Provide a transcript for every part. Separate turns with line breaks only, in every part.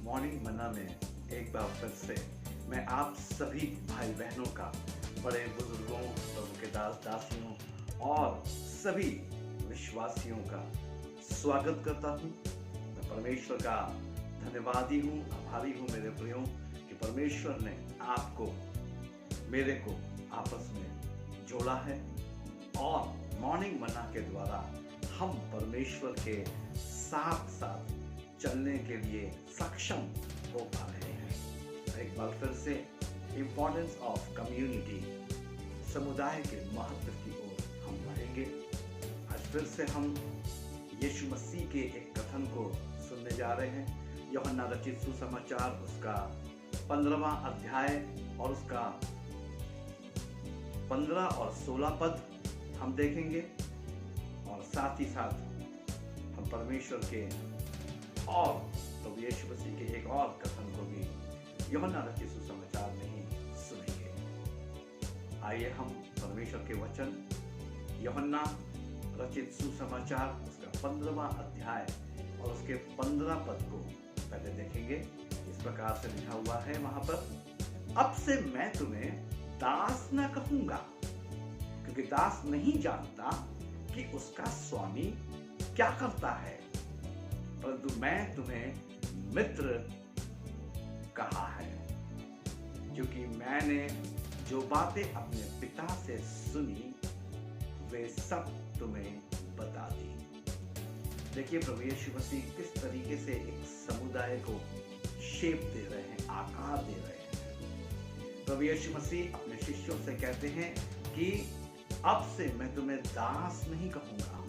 Morning मन्ना में एक बार फिर से मैं आप सभी भाई बहनों का, बड़े बुजुर्गों, प्रभु के दास दासियों और सभी विश्वासियों का स्वागत करता हूँ। मैं परमेश्वर का धन्यवादी हूँ, आभारी हूँ मेरे प्रियो कि परमेश्वर ने आपको, मेरे को आपस में जोड़ा है और मॉर्निंग मन्ना के द्वारा हम परमेश्वर के साथ साथ चलने के लिए सक्षम हो पा रहे हैं। एक बार फिर से इम्पोर्टेंस ऑफ कम्युनिटी, समुदाय के महत्व की ओर हम बढ़ेंगे। आज फिर से हम यीशु मसीह के एक कथन को सुनने जा रहे हैं। यूहन्ना रचित सुसमाचार उसका 15वां अध्याय और उसका 15 और 16 पद हम देखेंगे और साथ ही साथ हम परमेश्वर के और प्रभु यीशु मसीह के एक और कथन को भी यूहन्ना रचित सुसमाचार में ही सुनेंगे। आइए हम परमेश्वर के वचन यूहन्ना रचित सुसमाचार उसका 15वां अध्याय और उसके 15 पद को पहले देखेंगे। इस प्रकार से लिखा हुआ है वहां पर, अब से मैं तुम्हें दास न कहूंगा, क्योंकि दास नहीं जानता कि उसका स्वामी क्या करता है, परंतु मैं तुम्हें मित्र कहा है, क्योंकि मैंने जो बातें अपने पिता से सुनी वे सब तुम्हें बता दी। देखिए प्रभु यीशु मसीह किस तरीके से एक समुदाय को शेप दे रहे हैं, आकार दे रहे हैं। प्रभु यीशु मसीह अपने शिष्यों से कहते हैं कि अब से मैं तुम्हें दास नहीं कहूंगा,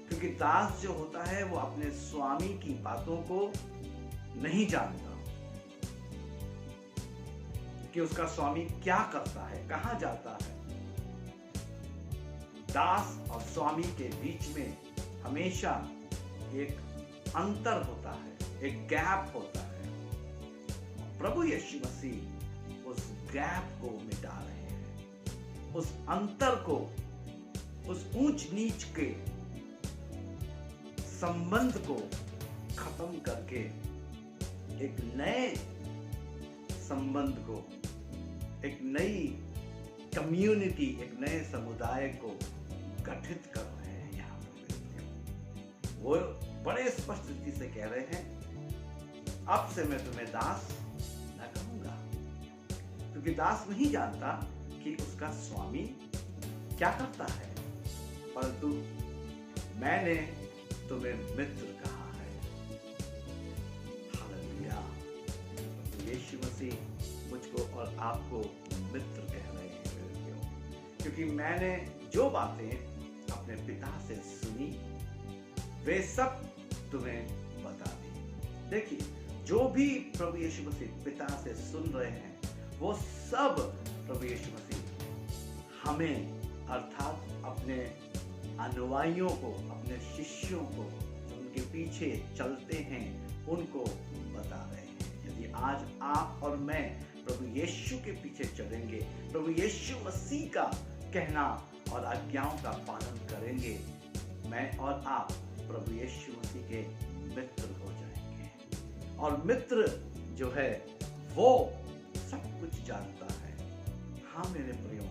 क्योंकि दास जो होता है वो अपने स्वामी की बातों को नहीं जानता कि उसका स्वामी क्या करता है, कहां जाता है। दास और स्वामी के बीच में हमेशा एक अंतर होता है, एक गैप होता है। प्रभु यीशु मसीह उस गैप को मिटा रहे हैं, उस अंतर को, उस ऊंच नीच के संबंध को खत्म करके एक नए संबंध को, एक नई कम्युनिटी, एक नए समुदाय को गठित कर रहे हैं। यहाँ पर वो बड़े स्पष्ट रीति से कह रहे हैं, अब से मैं तुम्हें दास न कहूंगा, क्योंकि दास नहीं जानता कि उसका स्वामी क्या करता है, परंतु मैंने तुम्हें मित्र कहा है। हालेलुया। यीशु मसीह मुझको और आपको मित्र कह रहे हैं मेरे प्रियो, क्योंकि मैंने जो बातें अपने पिता से सुनी वे सब तुम्हें बता दी। देखिए, जो भी प्रभु यीशु मसीह पिता से सुन रहे हैं वो सब प्रभु यीशु मसीह हमें, अर्थात अपने अनुयायियों को, अपने शिष्यों को जो उनके पीछे चलते हैं उनको बता रहे हैं। यदि आज आप और मैं प्रभु यीशु के पीछे चलेंगे, प्रभु यीशु मसीह का कहना और आज्ञाओं का पालन करेंगे, मैं और आप प्रभु यीशु मसीह के मित्र हो जाएंगे। और मित्र जो है वो सब कुछ जानता है। हाँ मेरे प्रियो,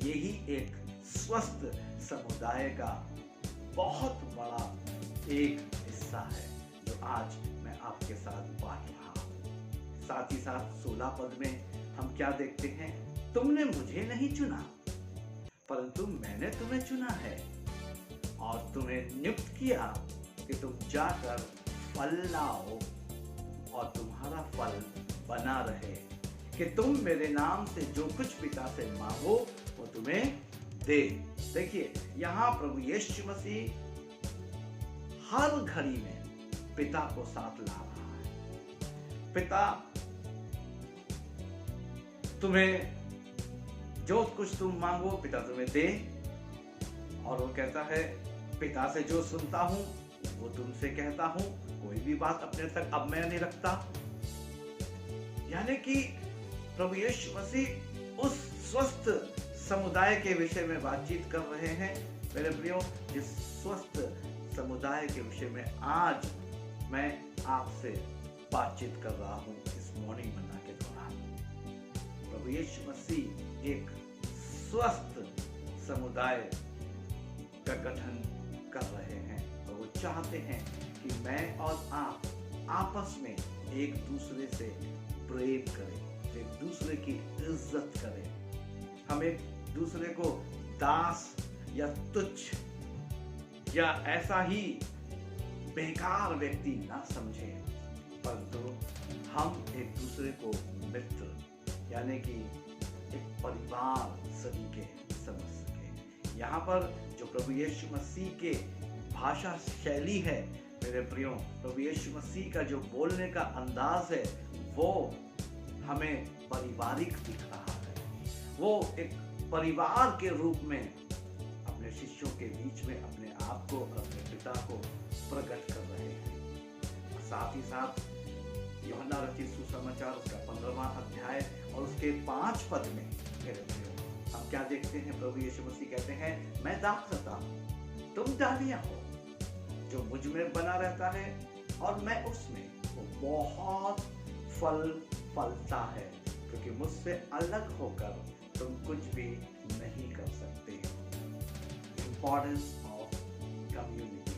यही एक स्वस्थ समुदाय का बहुत बड़ा एक हिस्सा है जो आज मैं आपके साथ बांट रहा हूं। साथ ही साथ 16 पद में हम क्या देखते हैं, तुमने मुझे नहीं चुना परंतु मैंने तुम्हें चुना है और तुम्हें नियुक्त किया कि तुम जाकर फल लाओ और तुम्हारा फल बना रहे, कि तुम मेरे नाम से जो कुछ पिता से मांगो वो तुम्हें दे। देखिए, यहां प्रभु यीशु मसीह हर घड़ी में पिता को साथ ला रहा है। पिता तुम्हें जो कुछ तुम मांगो पिता तुम्हें दे, और वो कहता है पिता से जो सुनता हूं वो तुमसे कहता हूं, कोई भी बात अपने तक अब मैं नहीं रखता। यानी कि प्रभु यीशु मसीह उस स्वस्थ समुदाय के विषय में बातचीत कर रहे हैं मेरे प्रियो, जिस स्वस्थ समुदाय के विषय में आज मैं आपसे बातचीत कर रहा हूँ इस मॉर्निंग मन्ना के दौरान। प्रभु यीशु मसीह एक स्वस्थ समुदाय का गठन कर रहे हैं और वो चाहते हैं कि मैं और आप आपस में एक दूसरे से प्रेम करें, एक दूसरे की इज्जत करें, हम एक दूसरे को दास या तुच्छ या ऐसा ही बेकार व्यक्ति ना समझें, परंतु हम एक दूसरे को मित्र यानी कि एक परिवार सलीके समझ सके। यहाँ पर जो प्रभु यीशु मसीह के भाषा शैली है मेरे प्रियो, प्रभु यीशु मसीह का जो बोलने का अंदाज है वो हमें पारिवारिक दिख रहा है। वो एक परिवार के रूप में अपने शिष्यों के बीच में अपने आप को और अपने पिता को प्रकट कर रहे हैं। और साथ ही साथ यूहन्ना रचित सुसमाचार उसका 15वां अध्याय और उसके 5 पद में मेरे प्रियो हम क्या देखते हैं? प्रभु यीशु मसीह कहते हैं, मैं दाख रहता हूं, तुम डालियां हो। जो मुझ में बना रहता है और मैं उसमें, वो बहुत फल फलता है, क्योंकि मुझसे अलग होकर तुम कुछ भी नहीं कर सकते। इंपॉर्टेंस ऑफ कम्युनिटी,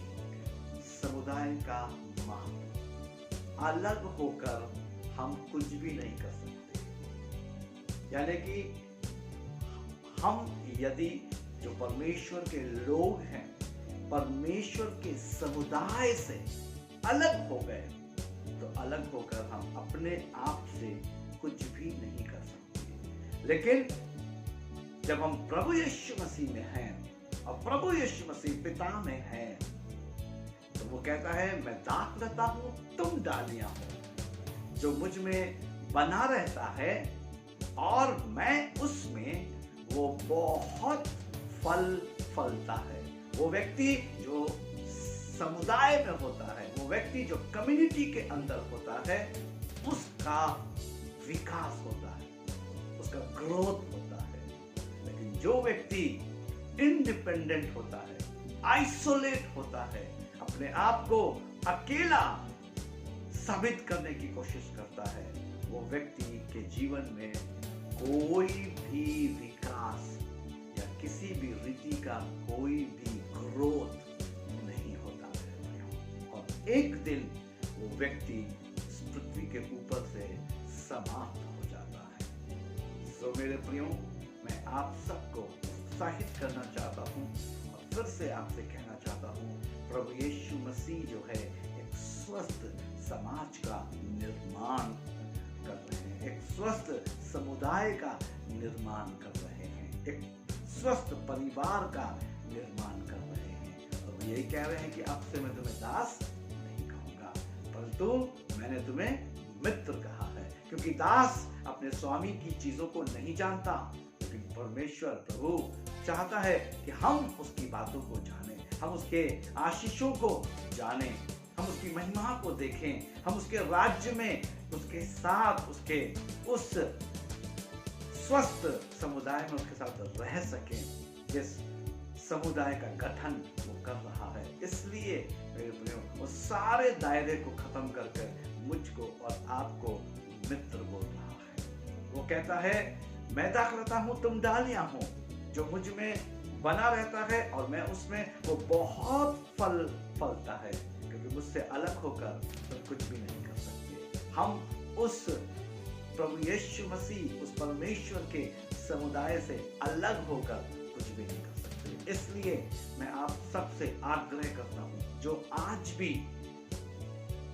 समुदाय का महत्व। अलग होकर हम कुछ भी नहीं कर सकते। यानी कि हम यदि जो परमेश्वर के लोग हैं, परमेश्वर के समुदाय से अलग हो गए, तो अलग होकर हम अपने आप से कुछ भी नहीं कर सकते। लेकिन जब हम प्रभु यीशु मसीह में हैं और प्रभु यीशु मसीह पिता में हैं, तो वो कहता है, मैं दाख रहता हूं, तुम डालियां हो। जो मुझ में बना रहता है और मैं उसमें, वो बहुत फल फलता है। वो व्यक्ति जो समुदाय में होता है, वो व्यक्ति जो कम्युनिटी के अंदर होता है, उसका विकास होता है, उसका ग्रोथ होता है। लेकिन जो व्यक्ति इंडिपेंडेंट होता है, आइसोलेट होता है, अपने आप को अकेला साबित करने की कोशिश करता है, वो व्यक्ति के जीवन में कोई भी विकास या किसी भी रीति का कोई भी ग्रोथ नहीं होता है। और एक दिन वो व्यक्ति इस पृथ्वी के ऊपर से समाप्त हो जाता है। सो मेरे प्रियो, मैं आप सबको उत्साहित करना चाहता हूँ और फिर से आपसे कहना चाहता हूँ, प्रभु यीशु मसीह जो है एक स्वस्थ समाज का निर्माण कर रहे हैं, एक स्वस्थ समुदाय का निर्माण कर रहे हैं, एक स्वस्थ परिवार का निर्माण कर रहे हैं। और यही कह रहे हैं कि अब से मैं तुम्हें दास नहीं कहूंगा, परंतु मैंने तुम्हें मित्र कहा है। क्योंकि दास अपने स्वामी की चीजों को नहीं जानता, लेकिन परमेश्वर प्रभु चाहता है कि हम उसकी बातों को जानें, हम उसके आशीषों को जानें, हम उसकी महिमा को देखें, हम उसके राज्य में उसके साथ, उसके उस स्वस्थ समुदाय में उसके साथ रह सकें, जिस समुदाय का गठन वो कर रहा है। इसलिए मेरे प्रियो, वो सारे दायरे को खत्म करके मुझको और आपको मित्र बोल रहा है। वो कहता है, मैं दाख रहता हूं, तुम डालियां हो। जो मुझ में बना रहता है और मैं उसमें, वो बहुत फल फलता है, क्योंकि मुझसे अलग होकर तुम कुछ भी नहीं कर सकते। हम उस प्रभु यीशु मसीह, उस परमेश्वर के समुदाय से अलग होकर कुछ भी नहीं कर सकते। इसलिए मैं आप सबसे आग्रह करता हूं, जो आज भी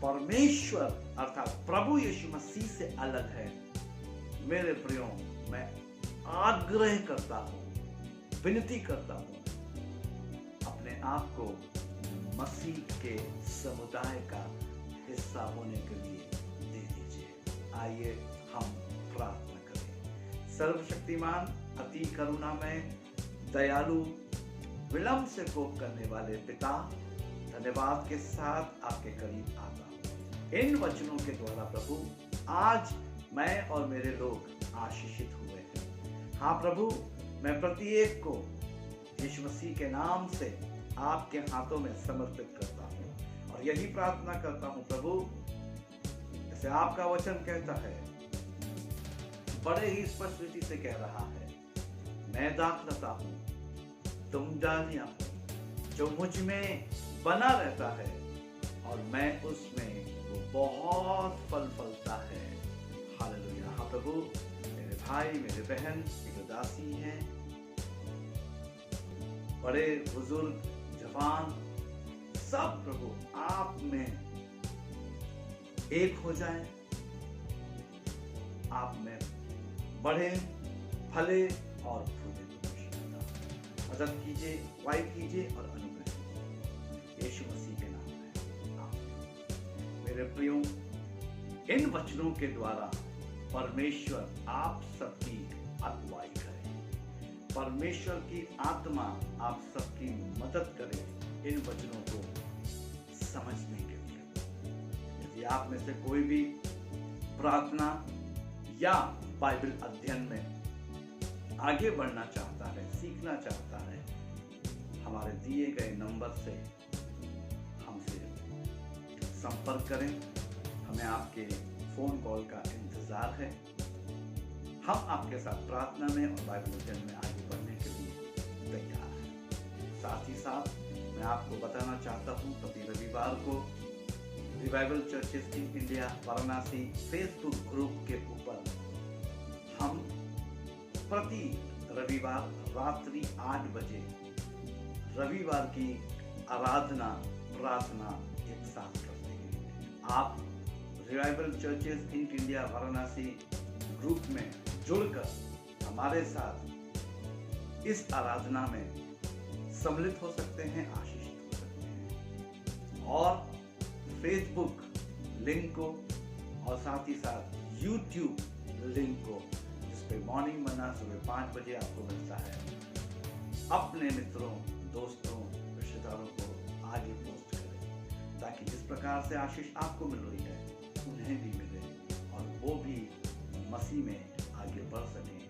परमेश्वर अर्थात प्रभु यीशु मसीह से अलग है, मेरे प्रियो, मैं आग्रह करता हूं, विनती करता हूं, अपने आप को मसीह के समुदाय का हिस्सा होने के लिए दे दीजिए। आइए हम प्रार्थना करें। सर्वशक्तिमान, अति करुणामय, दयालु, विलंब से कोप करने वाले पिता, धन्यवाद के साथ आपके करीब आता हूं। इन वचनों के द्वारा प्रभु, आज मैं और मेरे लोग आशीषित हुए हैं। हाँ प्रभु, मैं प्रत्येक को यीशु मसीह के नाम से आपके हाथों में समर्पित करता हूँ और यही प्रार्थना करता हूँ प्रभु, जैसे आपका वचन कहता है, बड़े ही स्पष्ट रीति से कह रहा है, मैं दाखलता हूं, तुम डालियां हो, जो मुझ में बना रहता है और मैं उसमें, वो बहुत फल फलता है। हालेलुया। हाँ प्रभु, मेरे भाई मेरे बहन एक उदासी हैं, बड़े बुजुर्ग जवान सब प्रभु आप में एक हो जाएं, आप में बढ़े फले और फूले। मदद कीजिए, वाई कीजिए और अनुग्रह कीजिए, यीशु मसीह के नाम में आमीन। मेरे प्रियो, इन वचनों के द्वारा परमेश्वर आप सबकी अगुवाई करे, परमेश्वर की आत्मा आप सबकी मदद करे इन वचनों को समझने के लिए। यदि आप में से कोई भी प्रार्थना या बाइबल अध्ययन में आगे बढ़ना चाहता है, सीखना चाहता है, हमारे दिए गए नंबर से हमसे संपर्क करें। हमें आपके फोन कॉल का इंतजार है। हम आपके साथ प्रार्थना में और बाइबल अध्ययन में आगे बढ़ने के लिए तैयार हैं। साथ ही साथ मैं आपको बताना चाहता हूं, प्रति रविवार को revival churches in India Varanasi Facebook group के ऊपर हम प्रति रविवार रात्रि 8 बजे रविवार की आराधना प्रार्थना एक साथ करते हैं। आप revival churches in India Varanasi group में जुड़कर हमारे साथ इस आराधना में सम्मिलित हो सकते हैं, आशीषित हो सकते हैं। और फेसबुक लिंक को और साथ ही साथ यूट्यूब लिंक को, जिस पे मॉर्निंग मना सुबह 5 बजे आपको मिलता है, अपने मित्रों, दोस्तों, रिश्तेदारों को आगे पोस्ट करें, ताकि जिस प्रकार से आशीष आपको मिल रही है उन्हें भी मिले और वो भी मसीह में आगे बढ़ सकें।